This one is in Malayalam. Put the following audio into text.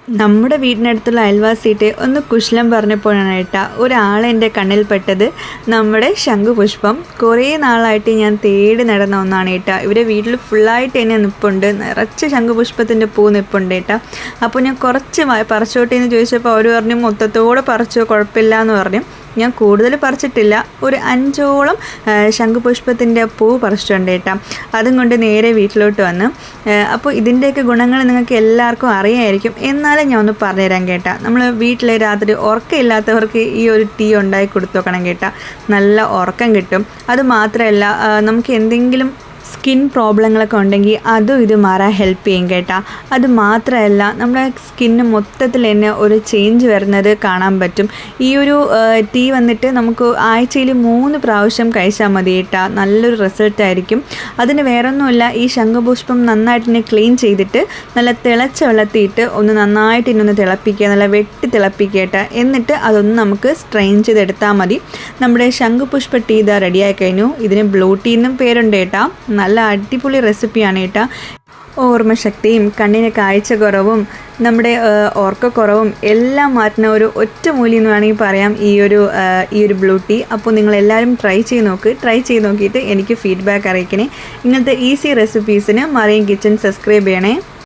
നമ്മുടെ വീടിനടുത്തുള്ള അയൽവാസിയിട്ട് ഒന്ന് കുശലം പറഞ്ഞപ്പോഴാണ് ഏട്ടാ ഒരാളെൻ്റെ കണ്ണിൽപ്പെട്ടത്. നമ്മുടെ ശംഖുപുഷ്പം കുറേ നാളായിട്ട് ഞാൻ തേടി നടന്ന ഒന്നാണ് ഏട്ടാ. ഇവരെ വീട്ടിൽ ഫുള്ളായിട്ട് തന്നെ നിൽപ്പുണ്ട്, നിറച്ച് ശംഖുപുഷ്പത്തിൻ്റെ പൂ നിൽപ്പുണ്ട് ഏട്ടാ. അപ്പോൾ ഞാൻ കുറച്ച് പറിച്ചോട്ടെ എന്ന് ചോദിച്ചപ്പോൾ അവർ പറഞ്ഞു മൊത്തത്തോടെ പറിച്ചോ, കുഴപ്പമില്ല എന്ന് പറഞ്ഞു. ഞാൻ കൂടുതൽ പറിച്ചിട്ടില്ല, ഒരു 5ഓളം ശംഖുപുഷ്പത്തിൻ്റെ പൂ പറിച്ചിട്ടുണ്ട് ഏട്ടാ. അതും കൊണ്ട് നേരെ വീട്ടിലോട്ട് വന്ന്. അപ്പോൾ ഇതിൻ്റെയൊക്കെ ഗുണങ്ങൾ നിങ്ങൾക്ക് എല്ലാവർക്കും അറിയാമായിരിക്കും, എന്നാലും ഞാൻ ഒന്ന് പറഞ്ഞുതരാൻ കേട്ടാ. നമ്മൾ വീട്ടിൽ രാത്രി ഉറക്കമില്ലാത്തവർക്ക് ഈ ഒരു ടീ ഉണ്ടാക്കി കൊടുത്തു നോക്കണം കേട്ടാ. നല്ല ഉറക്കം കിട്ടും. അത് മാത്രമല്ല, നമുക്ക് എന്തെങ്കിലും സ്കിൻ പ്രോബ്ലങ്ങളൊക്കെ ഉണ്ടെങ്കിൽ അതും ഇത് മാറാൻ ഹെൽപ്പ് ചെയ്യും കേട്ടാ. അത് മാത്രമല്ല, നമ്മുടെ സ്കിന്ന് മൊത്തത്തിൽ തന്നെ ഒരു ചേഞ്ച് വരുന്നത് കാണാൻ പറ്റും. ഈ ഒരു ടീ വന്നിട്ട് നമുക്ക് ആഴ്ചയിൽ 3 പ്രാവശ്യം കഴിച്ചാൽ മതി കേട്ടാ. നല്ലൊരു റിസൾട്ടായിരിക്കും. അതിന് വേറൊന്നുമില്ല, ഈ ശംഖുപുഷ്പം നന്നായിട്ട് തന്നെ ക്ലീൻ ചെയ്തിട്ട് നല്ല തിളച്ച വെള്ളത്തിയിട്ട് ഒന്ന് നന്നായിട്ട് ഇന്നൊന്ന് തിളപ്പിക്കുക, നല്ല വെട്ടി തിളപ്പിക്കുക കേട്ടാ. എന്നിട്ട് അതൊന്ന് നമുക്ക് സ്ട്രെയിൻ ചെയ്തെടുത്താൽ മതി. നമ്മുടെ ശംഖുപുഷ്പ ടീ ഇതാ റെഡിയായി കഴിഞ്ഞു. ഇതിന് ബ്ലൂ ടീ എന്നും പേരുണ്ട് കേട്ടാ. നല്ല അടിപൊളി റെസിപ്പിയാണ് കേട്ടോ. ഓർമ്മശക്തിയും കണ്ണിന് കാഴ്ച കുറവും നമ്മുടെ ഓർക്കക്കുറവും എല്ലാം മാറ്റുന്ന ഒരു ഒറ്റമൂലി എന്ന് വേണമെങ്കിൽ പറയാം ഈ ഒരു ബ്ലൂ ടീ. അപ്പോൾ നിങ്ങളെല്ലാവരും ട്രൈ ചെയ്ത് നോക്കിയിട്ട് എനിക്ക് ഫീഡ്ബാക്ക് അറിയിക്കണേ. ഇങ്ങനത്തെ ഈസി റെസിപ്പീസിന് മറിയം കിച്ചൺ സബ്സ്ക്രൈബ് ചെയ്യണേ.